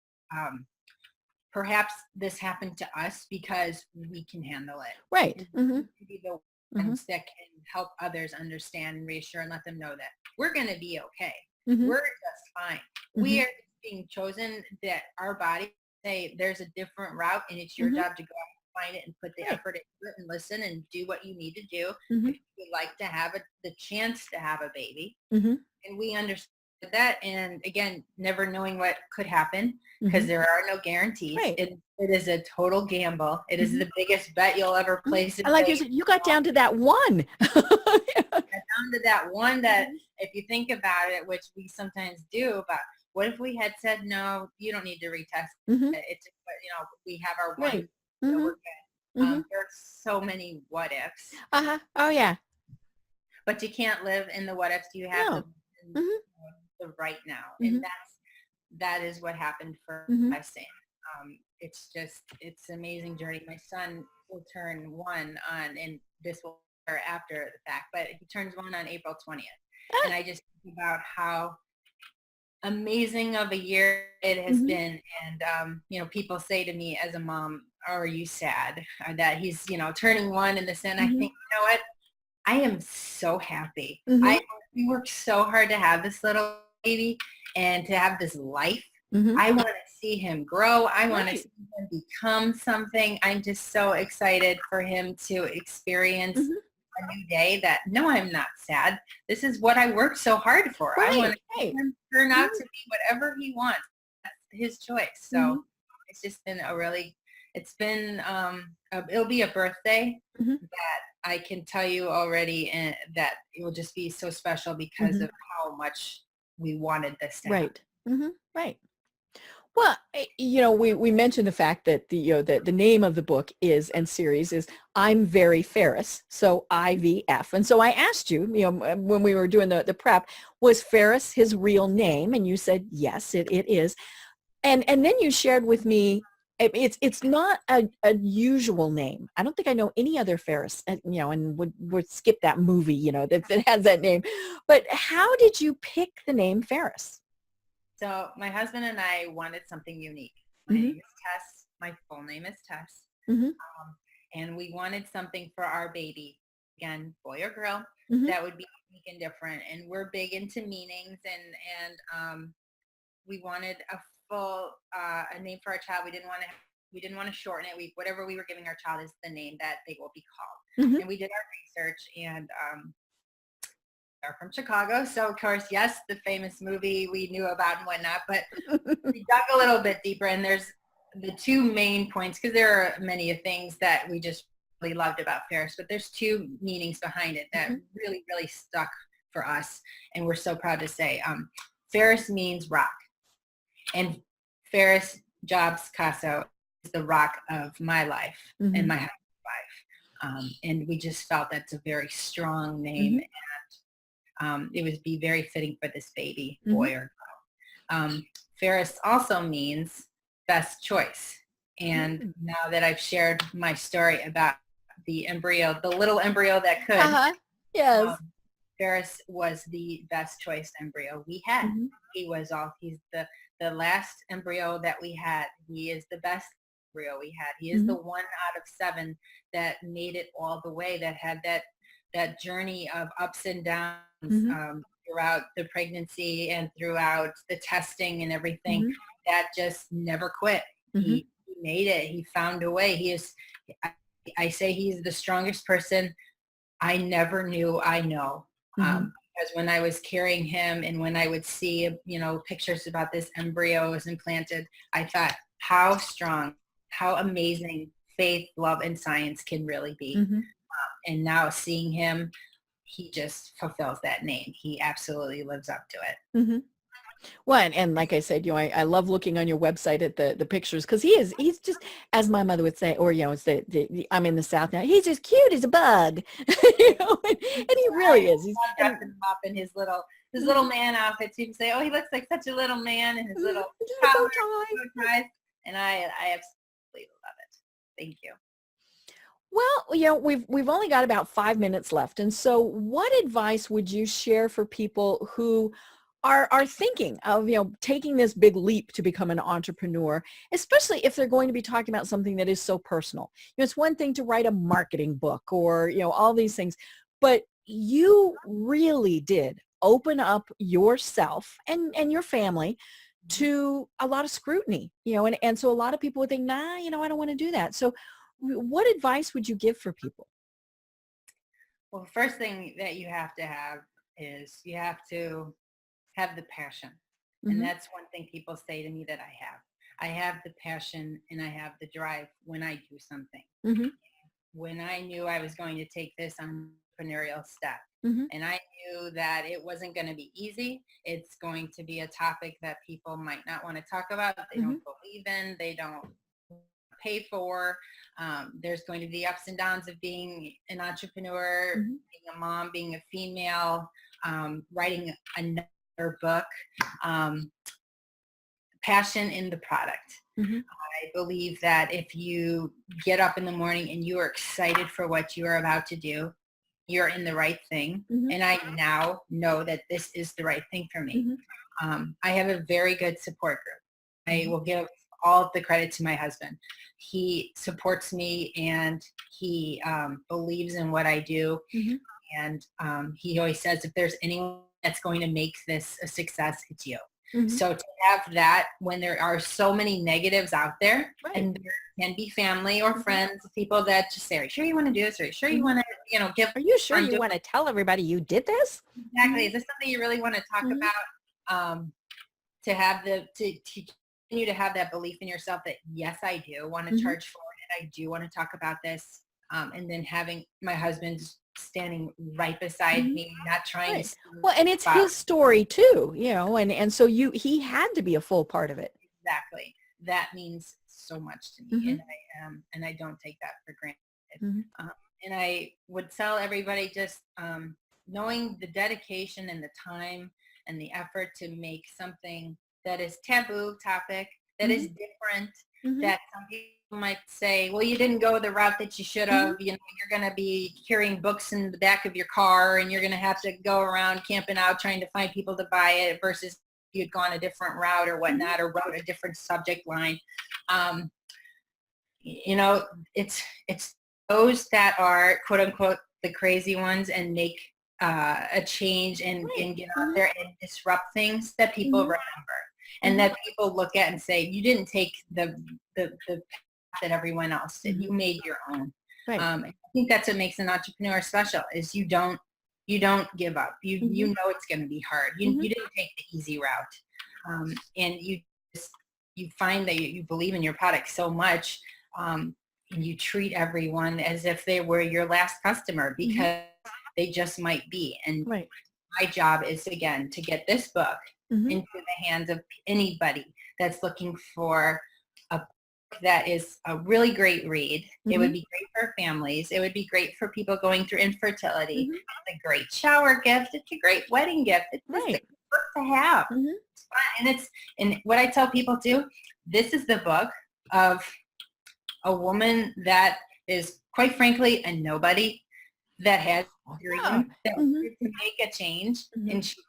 perhaps this happened to us because we can handle it. To be the ones that can help others understand and reassure and let them know that we're going to be okay. We're just fine. We are being chosen, that our body say there's a different route, and it's your job to go out and find it and put the effort into it and listen and do what you need to do if you would like to have the chance to have a baby. And we understand that, and again, never knowing what could happen, because there are no guarantees. It is a total gamble. It is the biggest bet you'll ever place. And like you said, you got down to that one. Down to that one that if you think about it, which we sometimes do, but what if we had said, no, you don't need to retest it. It's, you know, we have our one, so we're good. There's so many what ifs. Oh yeah. But you can't live in the what ifs. You have to the right now. Mm-hmm. And that is what happened for Mm-hmm. my son. It's an amazing journey. My son will turn 1 and this will be after the fact, but he turns 1 on April 20th. And I just think about how amazing of a year it has Mm-hmm. been. And, people say to me as a mom, are you sad that he's, turning 1 in this? And I Mm-hmm. think, you know what? I am so happy. Mm-hmm. We worked so hard to have this little baby and to have this life. Mm-hmm. I want to see him grow. I want to Right. see him become something. I'm just so excited for him to experience Mm-hmm. a new day that, no, I'm not sad. This is what I worked so hard for. I want Right. to see Right. him turn out to be whatever he wants. That's his choice. So Mm-hmm. it's just been it'll be a birthday Mm-hmm. that I can tell you already, and that it will just be so special because Mm-hmm. of how much we wanted this to happen. Right. Mm-hmm. Right. Well, we mentioned the fact that the name of the book and series is I'm Very Ferris, so IVF. And so I asked you, when we were doing the prep, was Ferris his real name? And you said, yes, it is. And then you shared with me, it's not a usual name. I don't think I know any other Ferris, and would skip that movie, that has that name. But how did you pick the name Ferris? So my husband and I wanted something unique. My Mm-hmm. name is Tess. My full name is Tess. Mm-hmm. And we wanted something for our baby, again, boy or girl, Mm-hmm. that would be unique and different. And we're big into meanings, and we wanted a name for our child. We didn't want to shorten it. Whatever we were giving our child is the name that they will be called. Mm-hmm. And we did our research, and are from Chicago. So of course, yes, the famous movie we knew about and whatnot, but we dug a little bit deeper, and there's the 2 main points, because there are many things that we just really loved about Ferris, but there's 2 meanings behind it that really, really stuck for us. And we're so proud to say, Ferris means rock, and Ferris Jobs Kossow is the rock of my life and my husband's life. And we just felt that's a very strong name. Mm-hmm. It would be very fitting for this baby, boy or girl. Ferris also means best choice. And now that I've shared my story about the little embryo that could, Yes. Ferris was the best choice embryo we had. Mm-hmm. He's the last embryo that we had. He is the best embryo we had. He is the 1 out of 7 that made it all the way, that had that journey of ups and downs throughout the pregnancy and throughout the testing and everything, that just never quit. He made it. He found a way. I say he's the strongest person I never knew I know. Because when I was carrying him and when I would see, pictures about this embryo was implanted, I thought how strong, how amazing faith, love, and science can really be. And now seeing him, he just fulfills that name. He absolutely lives up to it. Mm-hmm. Well, and like I said, I love looking on your website at the pictures, because he's just, as my mother would say, or, it's I'm in the South now, he's just cute as a bug, and he really is. He's dressing him up in his little man outfits. You can say, oh, he looks like such a little man in his little bow ties. And I absolutely love it. Thank you. Well, we've only got about 5 minutes left. And so what advice would you share for people who are thinking of, taking this big leap to become an entrepreneur, especially if they're going to be talking about something that is so personal? It's one thing to write a marketing book or, all these things, but you really did open up yourself and your family to a lot of scrutiny, and so a lot of people would think, nah, I don't want to do that. So what advice would you give for people? Well, the first thing that you have to have is you have to have the passion. And that's one thing people say to me that I have. I have the passion and I have the drive when I do something. When I knew I was going to take this entrepreneurial step, and I knew that it wasn't going to be easy. It's going to be a topic that people might not want to talk about, that they don't believe in, they don't pay for. There's going to be ups and downs of being an entrepreneur, being a mom, being a female, writing another her book, Passion in the Product. I believe that if you get up in the morning and you are excited for what you are about to do, you're in the right thing. And I now know that this is the right thing for me. I have a very good support group. I will give all the credit to my husband. He supports me and he believes in what I do. And he always says, if there's anyone that's going to make this a success, it's you. So to have that when there are so many negatives out there, and there can be family or friends, people that just say, are you sure you want to do this? Are you sure you want to, give? Are you sure you want to tell everybody you did this? Exactly. Is this something you really want to talk about? To have to continue to have that belief in yourself that, yes, I do want to charge forward and I do want to talk about this. And then having my husband standing right beside me, not trying to. Well, and it's his story too, and so he had to be a full part of it. Exactly. That means so much to me, and I don't take that for granted. And I would tell everybody just knowing the dedication and the time and the effort to make something that is taboo topic, that is different, that some people might say, well, you didn't go the route that you should have. You're going to be carrying books in the back of your car and you're going to have to go around camping out trying to find people to buy it versus you'd gone a different route or whatnot, or wrote a different subject line. It's those that are quote unquote the crazy ones and make a change and get out there and disrupt things that people remember and that people look at and say, you didn't take the path that everyone else did. You made your own. I think that's what makes an entrepreneur special is you don't give up. You know it's going to be hard. You didn't take the easy route. And you find that you believe in your product so much and you treat everyone as if they were your last customer because they just might be. And my job is, again, to get this book into the hands of anybody that's looking for a book that is a really great read. It would be great for families. It would be great for people going through infertility. It's a great shower gift. It's a great wedding gift. It's just a book to have. It's fun. And what I tell people too, this is the book of a woman that is, quite frankly, a nobody that has a dream that wanted to make a change, and she did.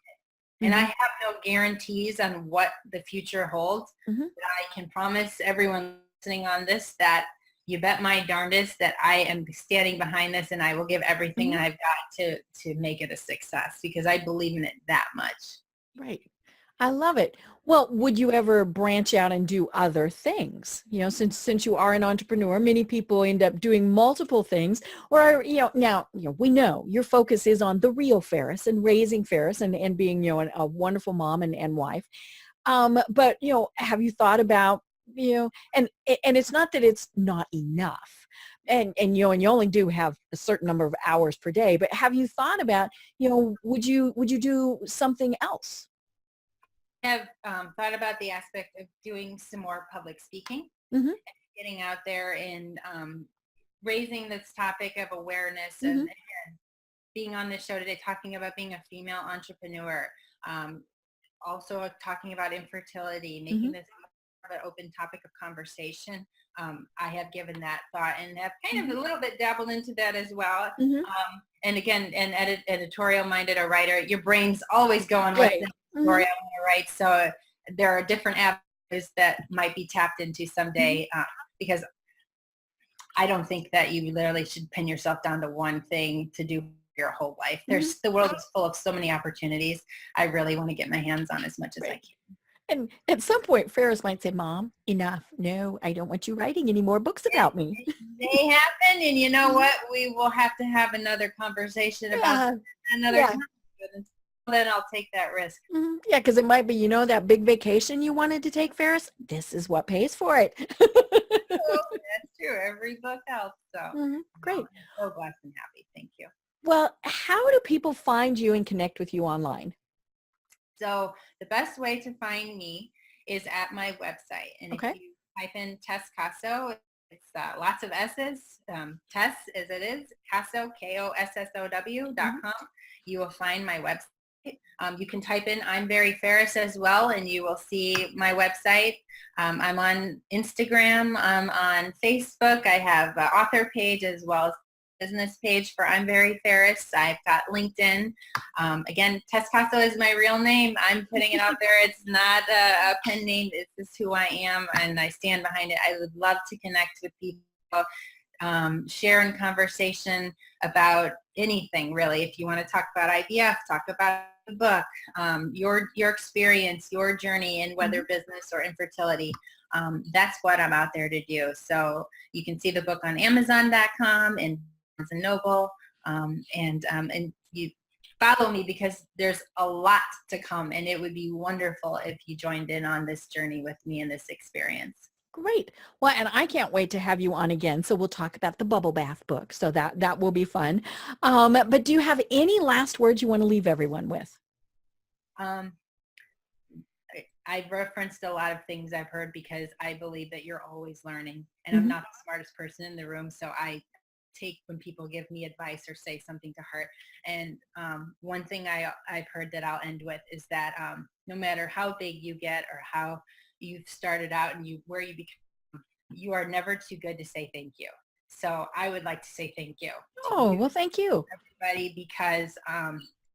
And I have no guarantees on what the future holds, but I can promise everyone listening on this that you bet my darndest that I am standing behind this and I will give everything I've got to make it a success because I believe in it that much. Right. I love it. Well, would you ever branch out and do other things? Since you are an entrepreneur, many people end up doing multiple things. Or, now, we know your focus is on the real Ferris and raising Ferris and being, a wonderful mom and wife. But, have you thought about, and it's not that it's not enough. And you only do have a certain number of hours per day, but have you thought about, would you do something else? Have thought about the aspect of doing some more public speaking and getting out there and raising this topic of awareness and being on this show today talking about being a female entrepreneur, also talking about infertility, making this an open topic of conversation. I have given that thought and have kind of a little bit dabbled into that as well. And again, an editorial minded, a writer, your brain's always going with the editorial, right? So there are different avenues that might be tapped into someday because I don't think that you literally should pin yourself down to one thing to do your whole life. The world is full of so many opportunities. I really want to get my hands on as much as I can. And at some point, Ferris might say, Mom, enough. No, I don't want you writing any more books about me. They happen. And you know what? We will have to have another conversation about another time. Then I'll take that risk. Yeah, because it might be, that big vacation you wanted to take, Ferris. This is what pays for it. That's true. Every book helps. So great. I'm so blessed and happy. Thank you. Well, how do people find you and connect with you online? So the best way to find me is at my website. And if you type in Tess Kossow, it's lots of S's, Tess as it is, Kossow, KOSSOW.com. You will find my website. You can type in I'm Very Ferris as well, and you will see my website. I'm on Instagram. I'm on Facebook. I have an author page as well as business page for I'm Very Ferris. I've got LinkedIn. Again, Tess Kossow is my real name. I'm putting it out there. It's not a pen name. It's just who I am, and I stand behind it. I would love to connect with people, share in conversation about anything, really. If you want to talk about IVF, talk about the book, your experience, your journey in whether business or infertility. That's what I'm out there to do. So you can see the book on Amazon.com and Barnes & Noble, and you follow me because there's a lot to come, and it would be wonderful if you joined in on this journey with me and this experience. Great. Well, and I can't wait to have you on again. So we'll talk about the bubble bath book. So that will be fun. But do you have any last words you want to leave everyone with? I've referenced a lot of things I've heard because I believe that you're always learning, and I'm not the smartest person in the room. So I take when people give me advice or say something to heart. And one thing I've heard that I'll end with is that no matter how big you get or how you've started out and where you become, you are never too good to say thank you. So I would like to say thank you. Oh, well, thank you. Everybody, because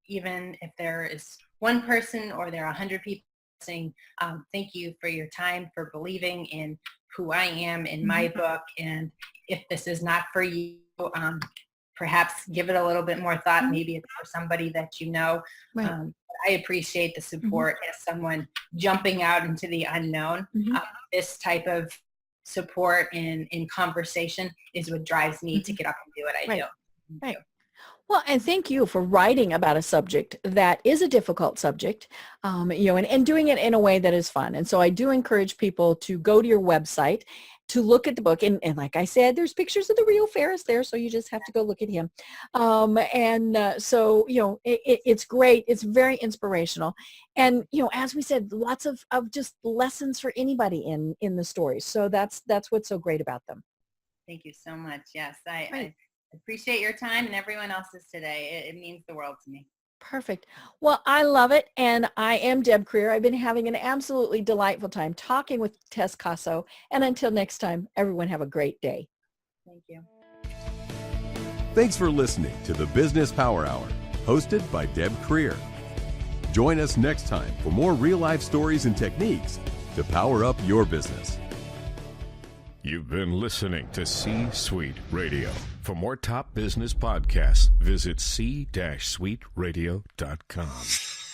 even if there is one person or there are 100 people saying thank you for your time, for believing in who I am, in my book, and if this is not for you, perhaps give it a little bit more thought. Maybe it's for somebody that you know. Right. I appreciate the support as someone jumping out into the unknown. This type of support in conversation is what drives me to get up and do what I do. Right. Well, and thank you for writing about a subject that is a difficult subject, and doing it in a way that is fun. And so I do encourage people to go to your website to look at the book. And like I said, there's pictures of the real Ferris there, so you just have to go look at him. So it's great. It's very inspirational. And, as we said, lots of just lessons for anybody in the stories. So that's what's so great about them. Thank you so much. Yes, I appreciate your time and everyone else's today. It means the world to me. Perfect. Well, I love it. And I am Deb Creer. I've been having an absolutely delightful time talking with Tess Kossow. And until next time, everyone have a great day. Thank you. Thanks for listening to the Business Power Hour, hosted by Deb Creer. Join us next time for more real-life stories and techniques to power up your business. You've been listening to C-Suite Radio. For more top business podcasts, visit c-suiteradio.com.